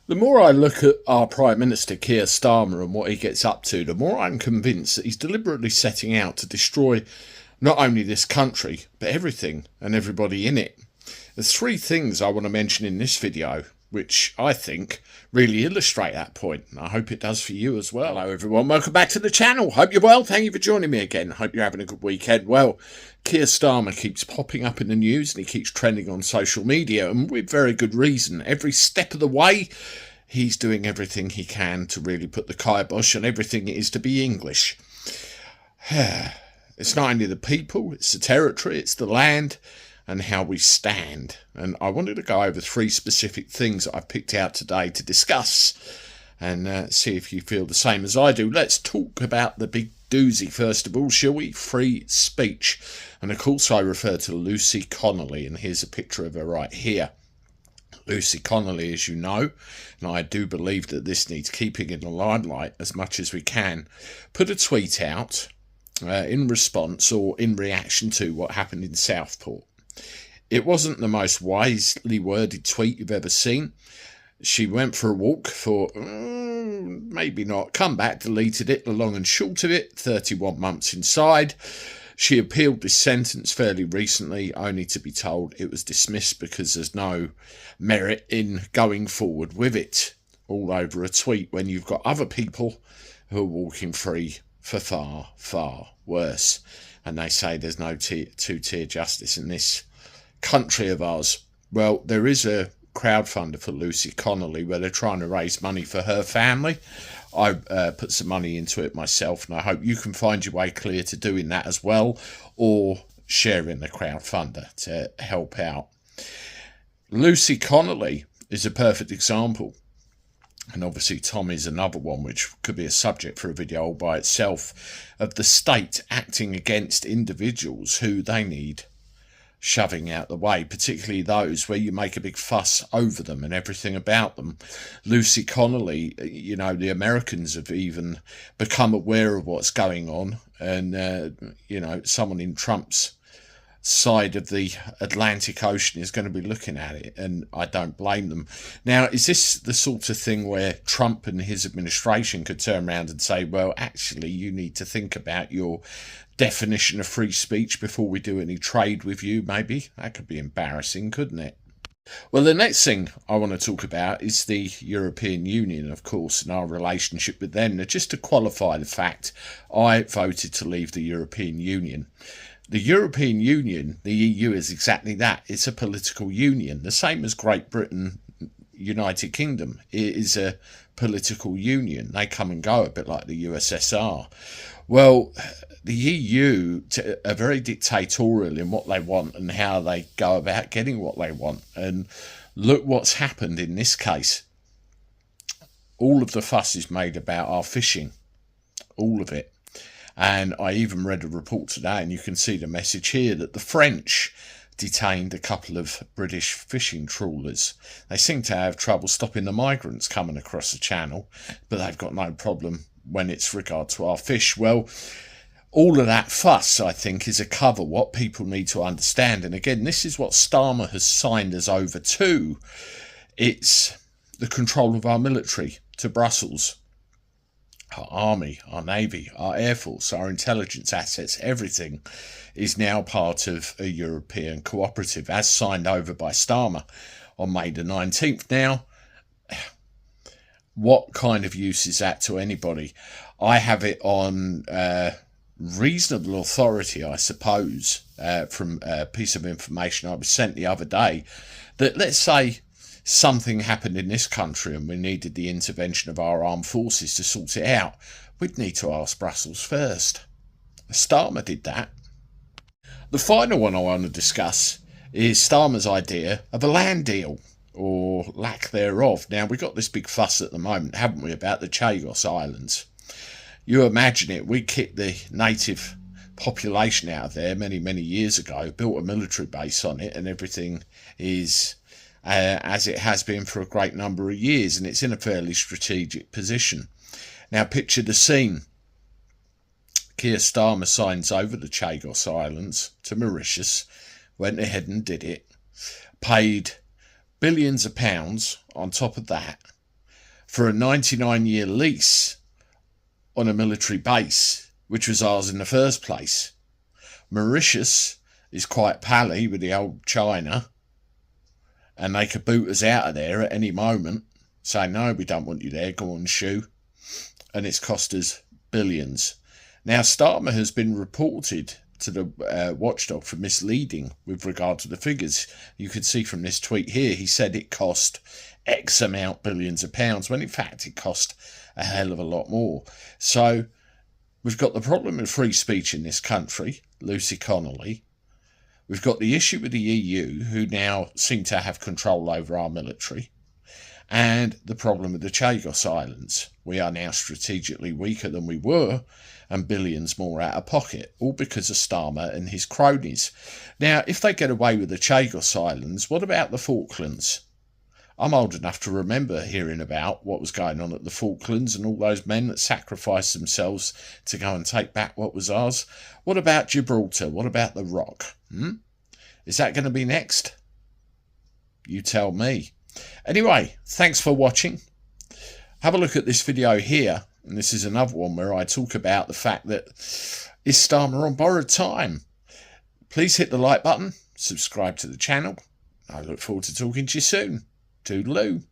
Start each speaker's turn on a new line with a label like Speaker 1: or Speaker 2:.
Speaker 1: The more I look at our Prime Minister Keir Starmer and what he gets up to, the more I'm convinced that he's deliberately setting out to destroy not only this country, but everything and everybody in it. There's three things I want to mention in this video, which I think really illustrate that point, and I hope it does for you as well. Hello everyone, welcome back to the channel. Hope you're well, thank you for joining me again. Hope you're having a good weekend. Well, Keir Starmer keeps popping up in the news and he keeps trending on social media, and with very good reason. Every step of the way, he's doing everything he can to really put the kibosh on everything it is to be English. It's not only the people, it's the territory, it's the land, and how we stand. And I wanted to go over three specific things that I've picked out today to discuss and see if you feel the same as I do. Let's talk about the big doozy first of all, shall we? Free speech. And of course I refer to Lucy Connolly, and here's a picture of her right here. Lucy Connolly, as you know, and I do believe that this needs keeping in the limelight as much as we can, put a tweet out in response or in reaction to what happened in Southport. It wasn't the most wisely worded tweet you've ever seen. She went for a walk for, maybe not, come back, deleted it, the long and short of it, 31 months inside. She appealed this sentence fairly recently, only to be told it was dismissed because there's no merit in going forward with it. All over a tweet when you've got other people who are walking free for far, far worse. And they say there's no two-tier justice in this country of ours. Well, there is a crowdfunder for Lucy Connolly where they're trying to raise money for her family. I put some money into it myself, and I hope you can find your way clear to doing that as well, or sharing the crowdfunder to help out. Lucy Connolly is a perfect example, and obviously Tom is another one, which could be a subject for a video all by itself, of the state acting against individuals who they need shoving out the way, particularly those where you make a big fuss over them and everything about them. Lucy Connolly, you know, the Americans have even become aware of what's going on, and you know, someone in Trump's side of the Atlantic Ocean is going to be looking at it, and I don't blame them. Now, is this the sort of thing where Trump and his administration could turn around and say, well, actually, you need to think about your definition of free speech before we do any trade with you? Maybe that could be embarrassing, couldn't it? Well, the next thing I want to talk about is the European Union, of course, and our relationship with them. Now, just to qualify the fact, I voted to leave the European Union. The European Union, the EU, is exactly that. It's a political union, the same as Great Britain, United Kingdom. It is a political union. They come and go, a bit like the USSR. Well, the EU are very dictatorial in what they want and how they go about getting what they want. And look what's happened in this case. All of the fuss is made about our fishing. All of it. And I even read a report today, and you can see the message here, that the French detained a couple of British fishing trawlers. They seem to have trouble stopping the migrants coming across the channel, but they've got no problem when it's regard to our fish. Well, all of that fuss, I think, is a cover. What people need to understand, and again, this is what Starmer has signed us over to. It's the control of our military to Brussels. Our army, our navy, our air force, our intelligence assets, everything is now part of a European cooperative, as signed over by Starmer on May the 19th. Now, what kind of use is that to anybody? I have it on reasonable authority, I suppose, from a piece of information I was sent the other day, that let's say something happened in this country and we needed the intervention of our armed forces to sort it out, we'd need to ask Brussels first. Starmer did that. The final one I want to discuss is Starmer's idea of a land deal, or lack thereof. Now, we've got this big fuss at the moment, haven't we, about the Chagos Islands. You imagine it, we kicked the native population out of there many, many years ago, built a military base on it, and everything is as it has been for a great number of years, and it's in a fairly strategic position. Now, picture the scene. Keir Starmer signs over the Chagos Islands to Mauritius, went ahead and did it, paid billions of pounds on top of that for a 99-year lease on a military base, which was ours in the first place. Mauritius is quite pally with the old China, and they could boot us out of there at any moment, say, no, we don't want you there, go on, shoo. And it's cost us billions. Now, Starmer has been reported to the watchdog for misleading with regard to the figures. You can see from this tweet here, he said it cost X amount billions of pounds, when in fact it cost a hell of a lot more. So we've got the problem of free speech in this country, Lucy Connolly. We've got the issue with the EU, who now seem to have control over our military. And the problem with the Chagos Islands. We are now strategically weaker than we were, and billions more out of pocket, all because of Starmer and his cronies. Now, if they get away with the Chagos Islands, what about the Falklands? I'm old enough to remember hearing about what was going on at the Falklands and all those men that sacrificed themselves to go and take back what was ours. What about Gibraltar? What about the Rock? Is that going to be next? You tell me. Anyway, thanks for watching. Have a look at this video here, and this is another one where I talk about the fact that is Starmer on borrowed time. Please hit the like button, subscribe to the channel. I look forward to talking to you soon. Toodaloo.